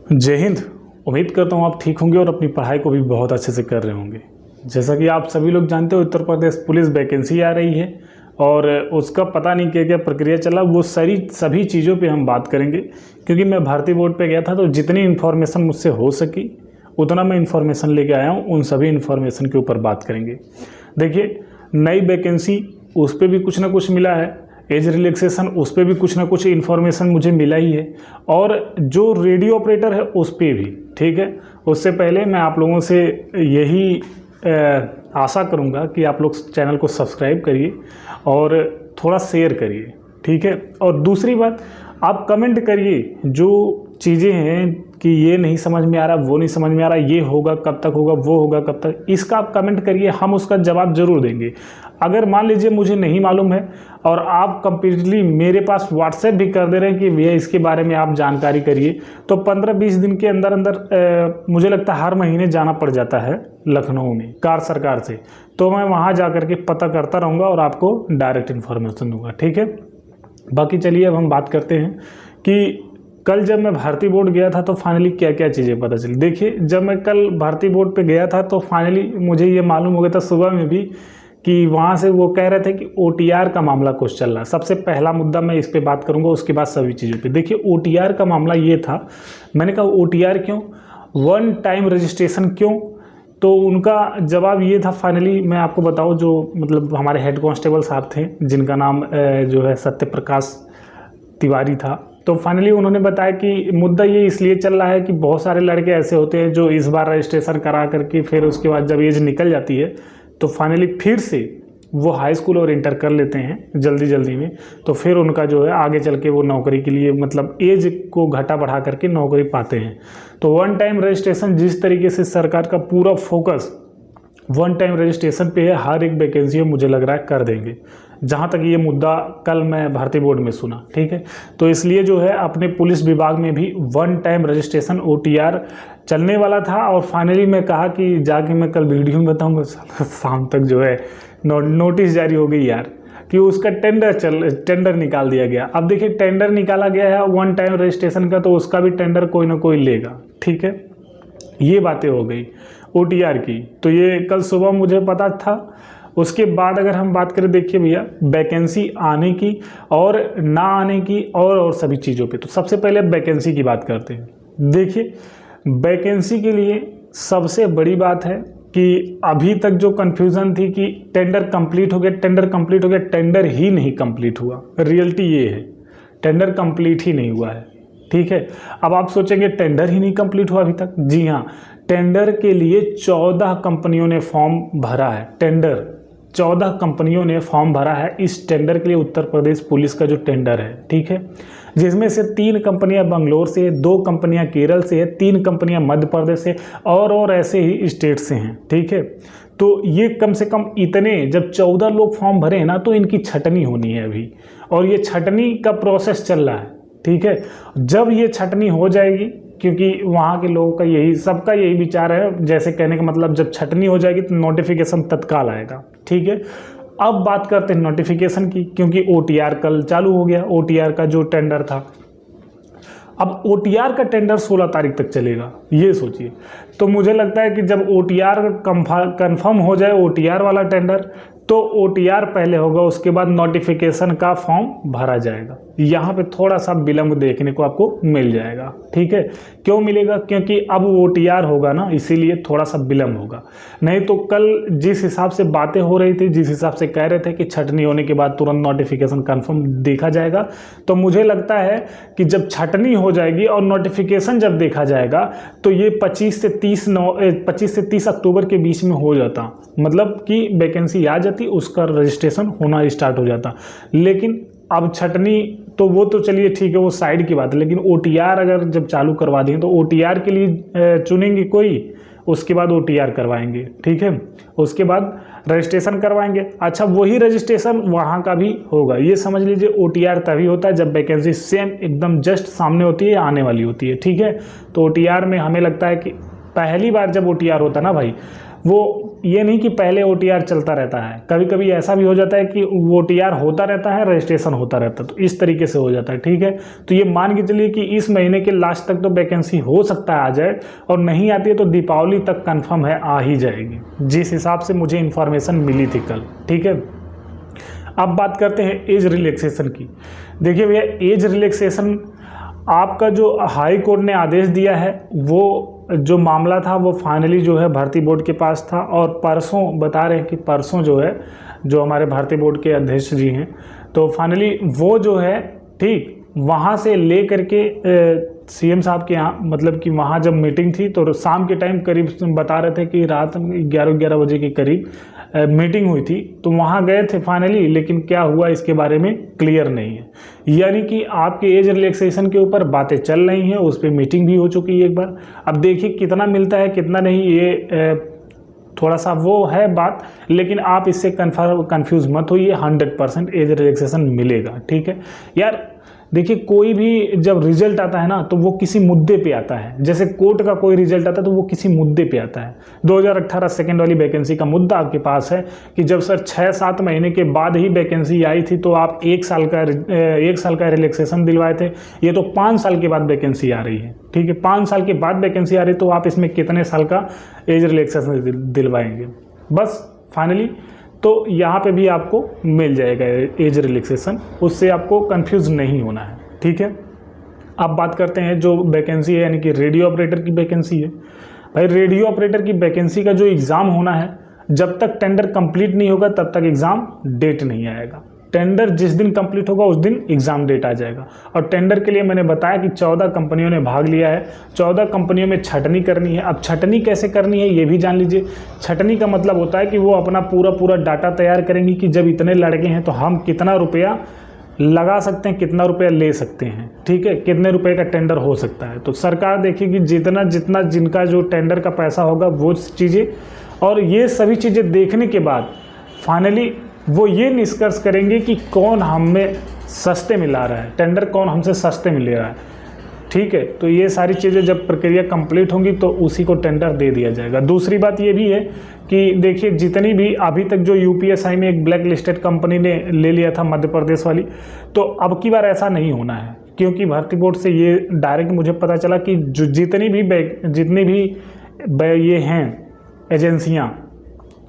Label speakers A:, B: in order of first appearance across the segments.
A: जय हिंद। उम्मीद करता हूँ आप ठीक होंगे और अपनी पढ़ाई को भी बहुत अच्छे से कर रहे होंगे। जैसा कि आप सभी लोग जानते हो, उत्तर प्रदेश पुलिस वैकेंसी आ रही है और उसका पता नहीं क्या क्या प्रक्रिया चला, वो सभी चीज़ों पे हम बात करेंगे। क्योंकि मैं भारतीय बोर्ड पे गया था तो जितनी इन्फॉर्मेशन मुझसे हो सकी उतना मैं इन्फॉर्मेशन लेके आया हूँ। उन सभी इन्फॉर्मेशन के ऊपर बात करेंगे। देखिए, नई वैकेंसी उस पर भी कुछ ना कुछ मिला है, एज रिलैक्सेशन उस पर भी कुछ ना कुछ इन्फॉर्मेशन मुझे मिला ही है, और जो रेडियो ऑपरेटर है उस पर भी। ठीक है, उससे पहले मैं आप लोगों से यही आशा करूंगा कि आप लोग चैनल को सब्सक्राइब करिए और थोड़ा शेयर करिए। ठीक है, और दूसरी बात, आप कमेंट करिए जो चीज़ें हैं कि ये नहीं समझ में आ रहा, वो नहीं समझ में आ रहा, ये होगा कब तक होगा, वो होगा कब तक, इसका आप कमेंट करिए, हम उसका जवाब ज़रूर देंगे। अगर मान लीजिए मुझे नहीं मालूम है और आप कंप्लीटली मेरे पास व्हाट्सएप भी कर दे रहे हैं कि भैया इसके बारे में आप जानकारी करिए, तो 15-20 दिन के अंदर अंदर मुझे लगता है हर महीने जाना पड़ जाता है लखनऊ में कार सरकार से, तो मैं वहाँ जा कर के पता करता रहूँगा और आपको डायरेक्ट इन्फॉर्मेशन दूंगा। ठीक है, बाकी चलिए अब हम बात करते हैं कि कल जब मैं भारतीय बोर्ड गया था तो फाइनली क्या क्या चीज़ें पता चली। देखिए, जब मैं कल भारतीय बोर्ड पे गया था तो फाइनली मुझे ये मालूम हो गया था सुबह में भी कि वहाँ से वो कह रहे थे कि OTR का मामला कुछ चल रहा है। सबसे पहला मुद्दा मैं इस पे बात करूँगा, उसके बाद सभी चीज़ों पे। देखिए, OTR का मामला ये था, मैंने कहा OTR क्यों, वन टाइम रजिस्ट्रेशन क्यों, तो उनका जवाब ये था फाइनली, मैं आपको बताऊँ, जो मतलब हमारे हेड कांस्टेबल साहब थे जिनका नाम जो है सत्य प्रकाश तिवारी था, तो फाइनली उन्होंने बताया कि मुद्दा ये इसलिए चल रहा है कि बहुत सारे लड़के ऐसे होते हैं जो इस बार रजिस्ट्रेशन करा करके फिर उसके बाद जब एज निकल जाती है तो फाइनली फिर से वो हाई स्कूल और इंटर कर लेते हैं जल्दी में, तो फिर उनका जो है आगे चल के वो नौकरी के लिए मतलब एज को घटा बढ़ा करके नौकरी पाते हैं। तो वन टाइम रजिस्ट्रेशन, जिस तरीके से सरकार का पूरा फोकस वन टाइम रजिस्ट्रेशन पे है, हर एक वैकेंसी में मुझे लग रहा है कर देंगे, जहाँ तक ये मुद्दा कल मैं भारतीय बोर्ड में सुना। ठीक है, तो इसलिए जो है अपने पुलिस विभाग में भी वन टाइम रजिस्ट्रेशन OTR चलने वाला था, और फाइनली मैं कहा कि जाके मैं कल वीडियो में बताऊंगा। शाम तक जो है नोटिस जारी हो गई यार कि उसका टेंडर निकाल दिया गया। अब देखिए, टेंडर निकाला गया है वन टाइम रजिस्ट्रेशन का, तो उसका भी टेंडर कोई ना कोई लेगा। ठीक है, ये बातें हो गई OTR की, तो ये कल सुबह मुझे पता था। उसके बाद अगर हम बात करें, देखिए भैया, वैकेंसी आने की और ना आने की और सभी चीज़ों पे, तो सबसे पहले वैकेंसी की बात करते हैं। देखिए, वैकेंसी के लिए सबसे बड़ी बात है कि अभी तक जो कन्फ्यूज़न थी कि टेंडर कंप्लीट हो गया, टेंडर ही नहीं कंप्लीट हुआ। रियलिटी ये है, टेंडर कंप्लीट ही नहीं हुआ है। ठीक है, अब आप सोचेंगे टेंडर ही नहीं कंप्लीट हुआ अभी तक। जी हाँ, टेंडर के लिए 14 कंपनियों ने फॉर्म भरा है। 14 कंपनियों ने फॉर्म भरा है इस टेंडर के लिए, उत्तर प्रदेश पुलिस का जो टेंडर है। ठीक है, जिसमें से 3 कंपनियां बंगलोर से, 2 कंपनियां केरल से है, 3 कंपनियां मध्य प्रदेश से और ऐसे ही स्टेट से हैं। ठीक है, तो ये कम से कम इतने, जब 14 लोग फॉर्म भरे हैं ना, तो इनकी छटनी होनी है अभी, और ये छटनी का प्रोसेस चल रहा है। ठीक है, जब ये छटनी हो जाएगी, क्योंकि वहाँ के लोगों का सबका यही विचार है, जैसे कहने का मतलब जब छटनी हो जाएगी तो नोटिफिकेशन तत्काल आएगा। ठीक है, अब बात करते हैं नोटिफिकेशन की, क्योंकि OTR कल चालू हो गया, OTR का जो टेंडर था। अब OTR का टेंडर 16 तारीख तक चलेगा, ये सोचिए। तो मुझे लगता है कि जब OTR कंफर्म हो जाए, OTR वाला टेंडर, तो OTR पहले होगा, उसके बाद नोटिफिकेशन का फॉर्म भरा जाएगा। यहाँ पे थोड़ा सा विलंब देखने को आपको मिल जाएगा। ठीक है, क्यों मिलेगा, क्योंकि अब OTR होगा ना, इसीलिए थोड़ा सा विलंब होगा। नहीं तो कल जिस हिसाब से बातें हो रही थी, जिस हिसाब से कह रहे थे कि छटनी होने के बाद तुरंत नोटिफिकेशन कंफर्म देखा जाएगा, तो मुझे लगता है कि जब छटनी हो जाएगी और नोटिफिकेशन जब देखा जाएगा तो ये 25 से 30 अक्टूबर के बीच में हो जाता, मतलब कि वैकेंसी आ जाती, उसका रजिस्ट्रेशन होना स्टार्ट हो जाता। लेकिन अब छटनी तो वो तो चलिए ठीक है, वो साइड की बात है, लेकिन OTR अगर जब चालू करवा दें तो OTR के लिए चुनेंगे कोई, उसके बाद OTR करवाएंगे। ठीक है, उसके बाद रजिस्ट्रेशन करवाएंगे। अच्छा, वही रजिस्ट्रेशन वहाँ का भी होगा। ये समझ लीजिए OTR तभी होता है जब वैकेंसी सेम एकदम जस्ट सामने होती है, आने वाली होती है। ठीक है, तो OTR में हमें लगता है कि पहली बार जब OTR होता ना भाई, वो ये नहीं कि पहले OTR चलता रहता है, कभी कभी ऐसा भी हो जाता है कि OTR होता रहता है, रजिस्ट्रेशन होता रहता है, तो इस तरीके से हो जाता है। ठीक है, तो ये मान के चलिए कि इस महीने के लास्ट तक तो वैकेंसी हो सकता है आ जाए, और नहीं आती है तो दीपावली तक कंफर्म है आ ही जाएगी, जिस हिसाब से मुझे इन्फॉर्मेशन मिली थी कल। ठीक है, अब बात करते हैं एज रिलैक्सेशन की। देखिए भैया, एज रिलैक्सेशन आपका जो हाई कोर्ट ने आदेश दिया है, वो जो मामला था वो फाइनली जो है भर्ती बोर्ड के पास था, और परसों बता रहे हैं कि परसों जो है, जो हमारे भर्ती बोर्ड के अध्यक्ष जी हैं, तो फाइनली वो जो है ठीक वहाँ से ले करके CM साहब के यहाँ, मतलब कि वहाँ जब मीटिंग थी तो शाम के टाइम करीब बता रहे थे कि रात 11 बजे के करीब मीटिंग हुई थी, तो वहाँ गए थे फाइनली, लेकिन क्या हुआ इसके बारे में क्लियर नहीं है। यानी कि आपके एज रिलैक्सेशन के ऊपर बातें चल रही हैं, उस पर मीटिंग भी हो चुकी है एक बार। अब देखिए कितना मिलता है कितना नहीं, ये थोड़ा सा वो है बात, लेकिन आप इससे कन्फ्यूज़ मत होइए, 100% एज रिलैक्सेशन मिलेगा। ठीक है यार, देखिए कोई भी जब रिजल्ट आता है ना तो वो किसी मुद्दे पे आता है, जैसे कोर्ट का कोई रिजल्ट आता है तो वो किसी मुद्दे पे आता है। 2018 सेकेंड वाली वैकेंसी का मुद्दा आपके पास है कि जब सर 6-7 महीने के बाद ही वैकेंसी आई थी तो आप 1 साल का रिलैक्सेशन दिलवाए थे, ये तो 5 साल के बाद वैकेंसी आ रही है। ठीक है, 5 साल के बाद वैकेंसी आ रही है, तो आप इसमें कितने साल का एज रिलैक्सेशन दिलवाएंगे? बस फाइनली तो यहाँ पे भी आपको मिल जाएगा एज रिलैक्सेशन, उससे आपको कंफ्यूज नहीं होना है। ठीक है, अब बात करते हैं जो वैकेंसी है, यानी कि रेडियो ऑपरेटर की वैकेंसी है। भाई रेडियो ऑपरेटर की वैकेंसी का जो एग्ज़ाम होना है, जब तक टेंडर कंप्लीट नहीं होगा तब तक एग्ज़ाम डेट नहीं आएगा। टेंडर जिस दिन कंप्लीट होगा उस दिन एग्ज़ाम डेट आ जाएगा। और टेंडर के लिए मैंने बताया कि 14 कंपनियों ने भाग लिया है, 14 कंपनियों में छटनी करनी है। अब छटनी कैसे करनी है ये भी जान लीजिए। छटनी का मतलब होता है कि वो अपना पूरा डाटा तैयार करेंगी कि जब इतने लड़के हैं तो हम कितना रुपया लगा सकते हैं, कितना रुपया ले सकते हैं। ठीक है, कितने रुपए का टेंडर हो सकता है। तो सरकार देखेगी जितना जिनका जो टेंडर का पैसा होगा वो चीज़ें, और ये सभी चीज़ें देखने के बाद फाइनली वो ये निष्कर्ष करेंगे कि कौन हमें सस्ते मिला रहा है, टेंडर कौन हमसे सस्ते मिल रहा है। ठीक है, तो ये सारी चीज़ें जब प्रक्रिया कंप्लीट होंगी तो उसी को टेंडर दे दिया जाएगा। दूसरी बात ये भी है कि देखिए जितनी भी अभी तक जो UPSI में एक ब्लैक लिस्टेड कंपनी ने ले लिया था मध्य प्रदेश वाली, तो अब की बार ऐसा नहीं होना है, क्योंकि भर्ती बोर्ड से ये डायरेक्ट मुझे पता चला कि जो जितनी भी ये हैं एजेंसियाँ,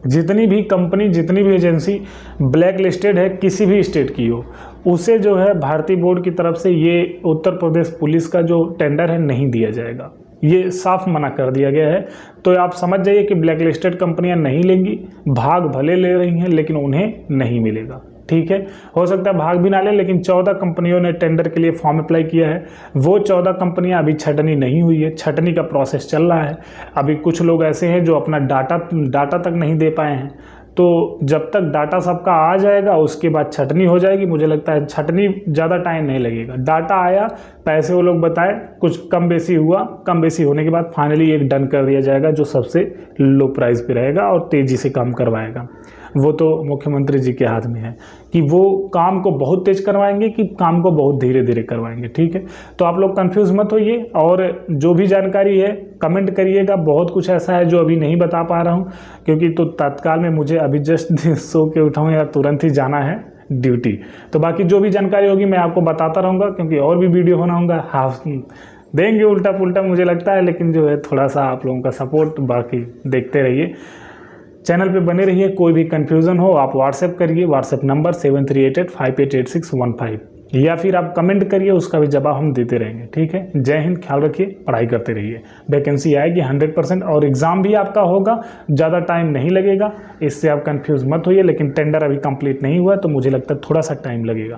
A: जितनी भी कंपनी, जितनी भी एजेंसी ब्लैक लिस्टेड है किसी भी स्टेट की हो, उसे जो है भारतीय बोर्ड की तरफ से ये उत्तर प्रदेश पुलिस का जो टेंडर है नहीं दिया जाएगा। ये साफ मना कर दिया गया है। तो आप समझ जाइए कि ब्लैक लिस्टेड कंपनियां नहीं लेंगी, भाग भले ले रही हैं लेकिन उन्हें नहीं मिलेगा। ठीक है, हो सकता है भाग भी ना ले, लेकिन 14 कंपनियों ने टेंडर के लिए फॉर्म अप्लाई किया है। वो 14 कंपनियां अभी छटनी नहीं हुई है, छटनी का प्रोसेस चल रहा है। अभी कुछ लोग ऐसे हैं जो अपना डाटा तक नहीं दे पाए हैं, तो जब तक डाटा सबका आ जाएगा उसके बाद छटनी हो जाएगी। मुझे लगता है छटनी ज़्यादा टाइम नहीं लगेगा। डाटा आया, पैसे वो लोग बताए, कुछ कम बेसी हुआ, कम बेसी होने के बाद फाइनली एक डन कर दिया जाएगा जो सबसे लो प्राइस पे रहेगा और तेज़ी से काम करवाएगा। वो तो मुख्यमंत्री जी के हाथ में है कि वो काम को बहुत तेज करवाएंगे कि काम को बहुत धीरे धीरे करवाएंगे। ठीक है, तो आप लोग कंफ्यूज मत होइए, और जो भी जानकारी है कमेंट करिएगा। बहुत कुछ ऐसा है जो अभी नहीं बता पा रहा हूँ, क्योंकि तो तत्काल में मुझे अभी जस्ट सो के उठाऊँ या तुरंत ही जाना है ड्यूटी। तो बाकी जो भी जानकारी होगी मैं आपको बताता रहूँगा, क्योंकि और भी वीडियो होना होगा। हाँ देंगे उल्टा पुल्टा मुझे लगता है, लेकिन जो है थोड़ा सा आप लोगों का सपोर्ट, बाकी देखते रहिए, चैनल पे बने रहिए। कोई भी कन्फ्यूज़न हो आप व्हाट्सएप करिए, व्हाट्सएप नंबर 7388588615, या फिर आप कमेंट करिए, उसका भी जवाब हम देते रहेंगे। ठीक है, जय हिंद, ख्याल रखिए, पढ़ाई करते रहिए। वैकेंसी आएगी 100% और एग्ज़ाम भी आपका होगा, ज़्यादा टाइम नहीं लगेगा, इससे आप कंफ्यूज मत होइए। लेकिन टेंडर अभी कंप्लीट नहीं हुआ तो मुझे लगता है थोड़ा सा टाइम लगेगा।